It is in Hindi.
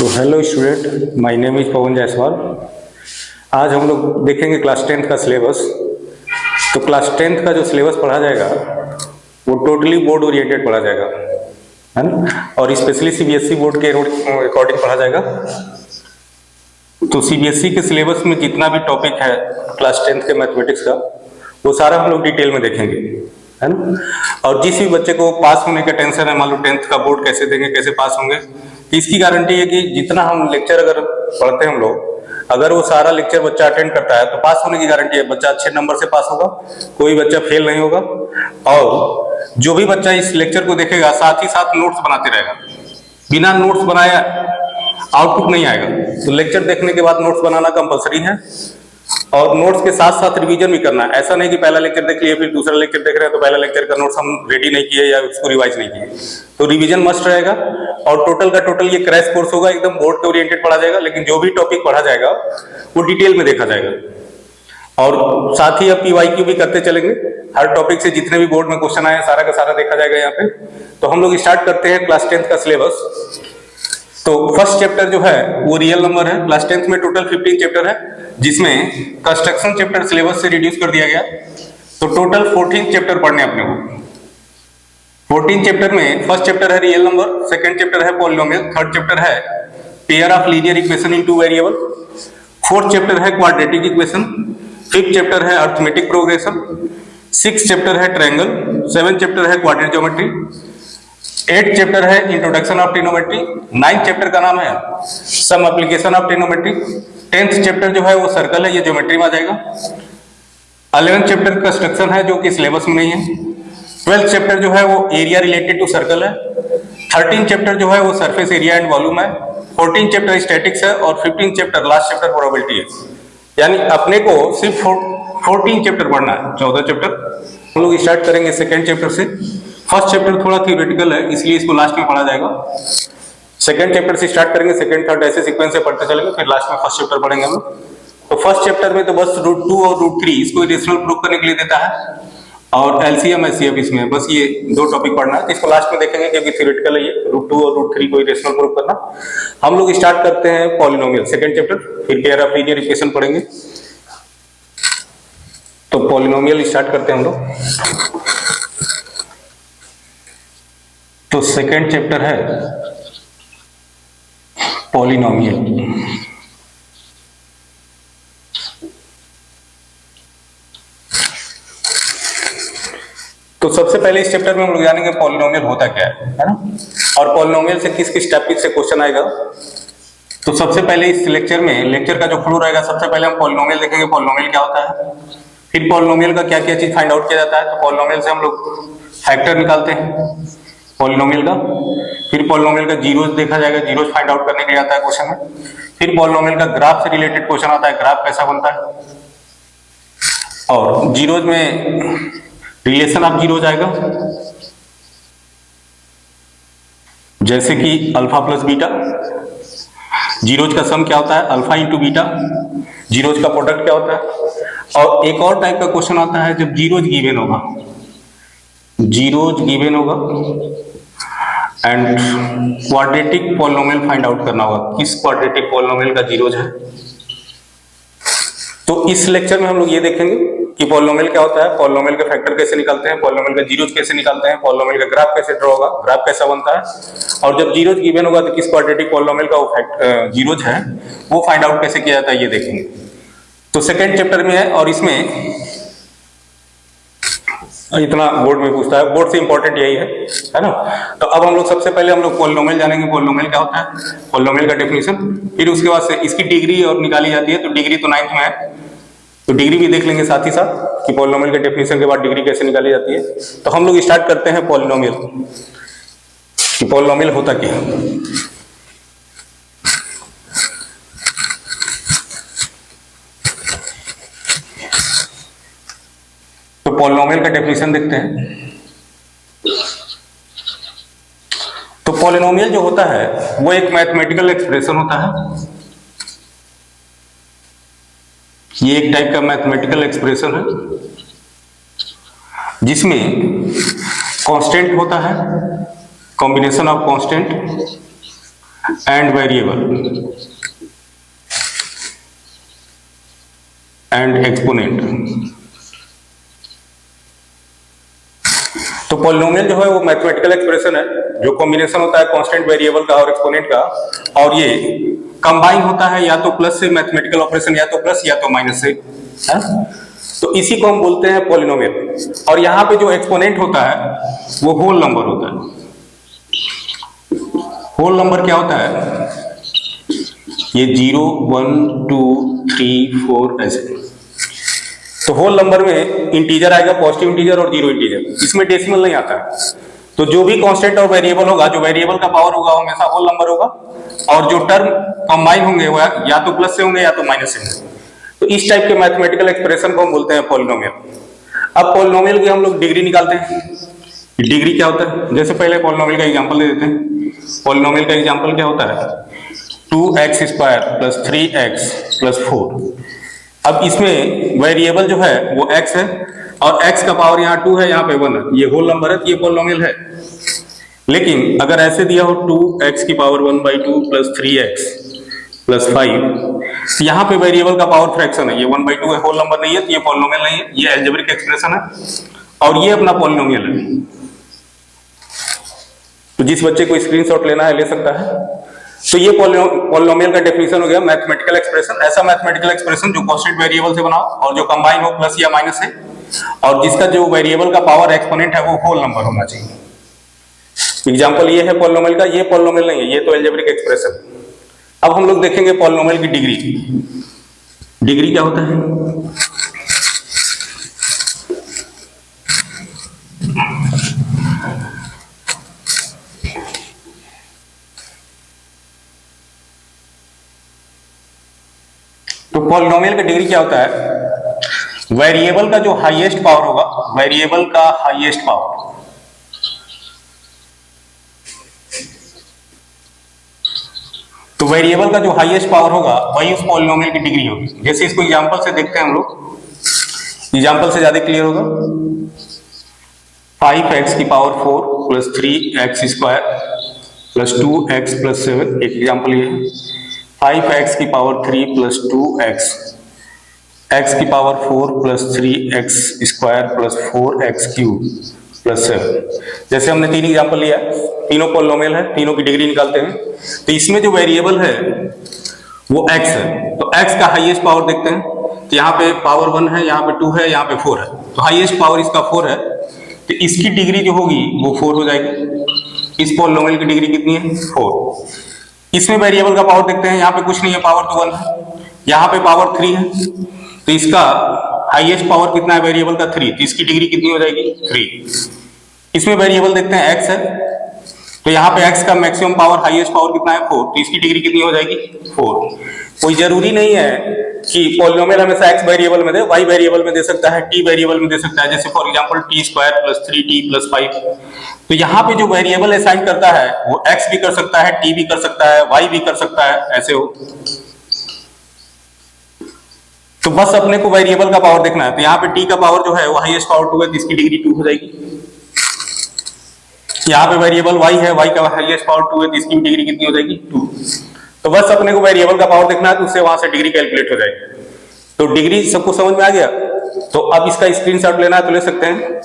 तो hello student, my name is Pawan Jaiswal. आज हम लोग देखेंगे क्लास 10th का सिलेबस। तो क्लास 10th का जो सिलेबस पढ़ा जाएगा वो टोटली बोर्ड ओरिएंटेड पढ़ा जाएगा, है ना, और स्पेशली सीबीएसई बोर्ड के अकॉर्डिंग पढ़ा जाएगा। तो सीबीएसई के सिलेबस में जितना भी टॉपिक है क्लास 10th के मैथमेटिक्स का, वो सारा हम लोग डिटेल में देखेंगे, है ना। और जिस भी बच्चे को पास होने का टेंशन है, मान लो 10th का बोर्ड कैसे देंगे, कैसे पास होंगे, इसकी गारंटी है कि जितना हम लेक्चर अगर पढ़ते हैं हम लोग, अगर वो सारा लेक्चर बच्चा अटेंड करता है तो पास होने की गारंटी है। बच्चा अच्छे नंबर से पास होगा, कोई बच्चा फेल नहीं होगा। और जो भी बच्चा इस लेक्चर को देखेगा साथ ही साथ नोट्स बनाते रहेगा। बिना नोट्स बनाया आउटपुट नहीं आएगा। तो लेक्चर देखने के बाद नोट्स बनाना कंपलसरी है, और नोट्स के साथ साथ रिवीजन भी करना है। ऐसा नहीं कि पहला लेक्चर देख लिए फिर दूसरा लेक्चर देख रहे हैं तो पहला लेक्चर का नोट्स हम रेडी नहीं किए या उसको रिवाइज नहीं किए। तो रिवीजन मस्ट रहेगा। और टोटल का टोटल ये क्रैश कोर्स होगा, एकदम बोर्ड के ओरिएंटेड पढ़ा जाएगा, लेकिन जो भी टॉपिक पढ़ा जाएगा वो डिटेल में देखा जाएगा। और साथ ही अब पीवाईक्यू भी करते चलेंगे। हर टॉपिक से जितने भी बोर्ड में क्वेश्चन आए सारा का सारा देखा जाएगा यहाँ पे। तो हम लोग स्टार्ट करते हैं क्लास 10th का सिलेबस। तो फर्स्ट चैप्टर जो है वो रियल नंबर है। क्लास 10th में टोटल 15 चैप्टर है, जिसमें कंस्ट्रक्शन चैप्टर सिलेबस से रिड्यूस कर दिया गया। तो टोटल 14 चैप्टर पढ़ने अपने को। 14 चैप्टर में फर्स्ट चैप्टर है रियल नंबर, सेकंड चैप्टर है पॉलिनोमियल, थर्ड चैप्टर है pair of linear equation in two variable, fourth chapter है क्वाड्रेटिक इक्वेशन, फिफ्थ चैप्टर है अरिथमेटिक प्रोग्रेशन, सिक्स्थ चैप्टर है ट्रायंगल, सेवेंथ चैप्टर है क्वाड्रेटिक ज्योमेट्री, 8th चैप्टर है introduction of trigonometry, 9th chapter का नाम है some application of trigonometry, 10th chapter जो है वो सर्कल है, ये ज्योमेट्री में आ जाएगा। 11th चैप्टर कंस्ट्रक्शन है जो कि सिलेबस में नहीं है। 12th चैप्टर जो है वो एरिया रिलेटेड टू सर्कल है। 13th चैप्टर जो है वो सरफेस एरिया एंड वॉल्यूम है। 14th चैप्टर स्टैटिक्स है, और 15th chapter last chapter probability है। यानी अपने को सिर्फ 14 चैप्टर पढ़ना है, 14 चैप्टर। हम लोग स्टार्ट करेंगे सेकेंड चैप्टर से। फर्स्ट चैप्टर थोड़ा थियोरेटिकल है, इसलिए इसको लास्ट में पढ़ा जाएगा। सेकंड चैप्टर से स्टार्ट करेंगे, सेकंड थर्ड ऐसे सीक्वेंस से पढ़ते चलेंगे, फिर लास्ट में फर्स्ट चैप्टर पढ़ेंगे हम लोग। तो फर्स्ट चैप्टर में तो बस √2 और √3 इसको रेशनल प्रूव करने के लिए देता है, और एलसीएम एचसीएफ इसमें बस ये दो टॉपिक पढ़ना है। इसको लास्ट में देखेंगे क्योंकि थियोरेटिकल है ये, √2 और √3 को रेशनल प्रूव करना। हम लोग स्टार्ट करते हैं पॉलिनोमियल सेकंड चैप्टर, फिर पेयर ऑफ लीनियर इक्वेशन पढ़ेंगे। तो पॉलिनोमियल स्टार्ट करते हैं हम लोग। तो सेकंड चैप्टर है पॉलिनोमियल। तो सबसे पहले इस चैप्टर में हम लोग जानेंगे पॉलिनोमियल होता क्या है ना, और पॉलिनोमियल से किस किस टॉपिक से क्वेश्चन आएगा। तो सबसे पहले इस लेक्चर में, लेक्चर का जो फ्लो रहेगा, सबसे पहले हम पॉलिनोमियल देखेंगे, पॉलिनोमियल क्या होता है, फिर पॉलिनोमियल का क्या क्या चीज फाइंड आउट किया जाता है। तो पॉलिनोमियल से हम लोग फैक्टर निकालते हैं पॉलिनोमियल का, फिर पॉलिनोमियल का जीरोस देखा जाएगा, जीरोस फाइंड आउट करने के लिए आता है क्वेश्चन में। फिर पॉलिनोमियल का ग्राफ से रिलेटेड क्वेश्चन आता है, ग्राफ कैसा बनता है, और जीरोस में रिलेशन ऑफ जीरोस आएगा, जैसे कि अल्फा प्लस बीटा। जीरोस का सम क्या होता है, अल्फा इंटू बीटा। जीरोस का प्रोडक्ट क्या होता है। और एक और टाइप का क्वेश्चन आता है जब जीरोस गिवन होगा, जीरोस गिवन होगा and quadratic polynomial find out करना होगा, किस क्वाड्रेटिक पॉलिनोमियल का जीरोस है। तो इस लेक्चर में हम लोग ये देखेंगे कि पॉलिनोमियल क्या होता है, पॉलिनोमियल का फैक्टर कैसे निकालते हैं, पॉलिनोमियल का जीरोस कैसे निकालते हैं, पॉलिनोमियल का ग्राफ कैसे ड्रॉ होगा, ग्राफ कैसा बनता है, और जब जीरोस गिवन होगा तो किस क्वाड्रेटिक पॉलिनोमियल का जीरोस है वो फाइंड आउट कैसे किया जाता है, ये देखेंगे। तो सेकेंड चैप्टर में है, और इसमें इतना बोर्ड में पूछता है, बोर्ड से इंपॉर्टेंट यही है ना। तो अब हम लोग सबसे पहले हम लोग पॉलिनोमियल जानेंगे, पॉलिनोमियल क्या होता है, पॉलिनोमियल का डेफिनेशन, फिर उसके बाद से इसकी डिग्री और निकाली जाती है। तो डिग्री तो 9th में है, तो डिग्री भी देख लेंगे साथ ही साथ कि पॉलिनोमियल के डेफिनेशन के बाद डिग्री कैसे निकाली जाती है। तो हम लोग स्टार्ट करते हैं पॉलिनोमियल कि पॉलिनोमियल होता क्या है। तो पॉलिनोमियल का डेफिनेशन देखते हैं। तो पॉलिनोमियल जो होता है वो एक मैथमेटिकल एक्सप्रेशन होता है। ये एक टाइप का मैथमेटिकल एक्सप्रेशन है जिसमें कांस्टेंट होता है, combination of constant, and variable and exponent. तो पॉलिनोमियल जो है वो मैथमेटिकल एक्सप्रेशन है जो कॉम्बिनेशन होता है कांस्टेंट वेरिएबल का और एक्सपोनेंट का, और ये कंबाइन होता है या तो प्लस से मैथमेटिकल ऑपरेशन, या तो प्लस या तो माइनस से, है? तो इसी को हम बोलते हैं पॉलिनोमियल। और यहाँ पे जो एक्सपोनेंट होता है वो होल नंबर होता है। होल नंबर क्या होता है? ये 0 1 2 3 4 ऐसे। तो होल नंबर में इंटीजर आएगा, पॉजिटिव इंटीजर और जीरो इंटीजर, इसमें डेसिमल नहीं आता है। तो जो भी कांस्टेंट और वेरिएबल होगा, जो वेरिएबल का पावर होगा वो हमेशा होल नंबर होगा, और जो टर्म कंबाइन होंगे वो या तो प्लस से होंगे या तो माइनस से होंगे। तो इस टाइप के मैथमेटिकल एक्सप्रेशन को हम बोलते हैं पॉलिनोमियल। अब पॉलिनोमियल की हम लोग डिग्री निकालते हैं। डिग्री क्या होता है? जैसे पहले पॉलिनोमियल का एग्जांपल दे देते हैं। पॉलिनोमियल का एग्जांपल क्या होता है? 2x square plus 3x plus 4। अब इसमें वेरिएबल जो है वो x है, और x का पावर यहाँ 2 है, यहाँ पे 1 है, ये होल नंबर है, ये पॉलिनोमियल है। लेकिन अगर ऐसे दिया हो 2x की पावर 1/2 प्लस 3x प्लस 5, यहाँ पे वेरिएबल का पावर फ्रैक्शन है, ये 1/2 है, होल नंबर नहीं है, तो ये पॉलिनोमियल नहीं है, ये अलजेब्रिक एक्सप्रेशन है, और ये अपना पॉलिनोमियल है। तो जिस बच्चे को स्क्रीनशॉट लेना है ले सकता है। तो ये पॉलिनोमियल का डेफिनेशन हो गया, मैथमेटिकल एक्सप्रेशन, ऐसा मैथमेटिकल एक्सप्रेशन जो कांस्टेंट वेरिएबल से बना हो और जो कंबाइन हो प्लस या माइनस से, और जिसका जो वेरिएबल का पावर एक्सपोनेंट है वो होल नंबर होना चाहिए। एग्जांपल ये है पॉलिनोमियल का, ये पॉलिनोमियल नहीं है, ये तो अलजेब्रिक एक्सप्रेशन। अब हम लोग देखेंगे पॉलिनोमियल की डिग्री। डिग्री क्या होता है? तो पॉलिनोमियल का डिग्री क्या होता है? वेरिएबल का जो हाईएस्ट पावर होगा, वेरिएबल का हाईएस्ट पावर, तो वेरिएबल का जो हाईएस्ट पावर होगा वही उस पॉलिनोमियल की डिग्री होगी। जैसे इसको एग्जांपल से देखते हैं हम लोग, एग्जांपल से ज्यादा क्लियर होगा। 5x की power 4 plus 3x square plus 2x plus 7, एक एग्जांपल ये है। 5x की पावर 3 प्लस 2x, x की power 4 plus 3x square plus 4x cube plus 7। जैसे हमने 3 एग्जांपल लिया, तीनों पॉलिनोमियल है, तीनों की डिग्री निकालते हैं। तो इसमें जो वेरिएबल है वो x है, तो x का हाईएस्ट पावर देखते हैं। तो यहाँ पे पावर 1 है, यहाँ पे 2 है, यहाँ पे 4 है, तो हाईएस्ट पावर इसका 4 है, तो इसकी डिग्री जो होगी वो 4 हो जाएगी। इस पॉलिनोमियल की डिग्री कितनी है? 4। इसमें वेरिएबल का पावर देखते हैं, यहाँ पे कुछ नहीं है, पावर तो 1 है, यहाँ पे पावर 3 है, तो इसका हाईएस्ट पावर कितना है वेरिएबल का? 3, तो इसकी डिग्री कितनी हो जाएगी? 3। इसमें वेरिएबल देखते हैं x है, तो यहाँ पे x का मैक्सिमम पावर, हाईएस्ट पावर कितना है? 4, तो इसकी डिग्री कितनी हो जाएगी? 4। कोई जरूरी नहीं है कि पॉलिनोमियल हमेशा x वेरिएबल में दे, y वेरिएबल में दे सकता है, t वेरिएबल में दे सकता है। जैसे for example t square plus 3t plus 5, तो यहाँ पे जो वेरिएबल असाइन करता है वो x भी कर सकता है, t भी कर सकता है, y भी कर सकता है, ऐसे हो। तो बस अपने को वेरिएबल का पावर देखना है। तो यहाँ पे t का पावर जो है वो हाईएस्ट पावर 2 है, इसकी डिग्री 2 हो जाएगी। यहाँ पे वेरिएबल y है, y का हाईएस्ट पावर 2 है, तो इसकी डिग्री कितनी हो जाएगी? 2। तो बस अपने को वेरिएबल का पावर देखना है, तो उससे वहां से डिग्री कैलकुलेट हो जाएगी। तो डिग्री सबको समझ में आ गया? तो अब इसका स्क्रीनशॉट लेना है तो ले सकते हैं।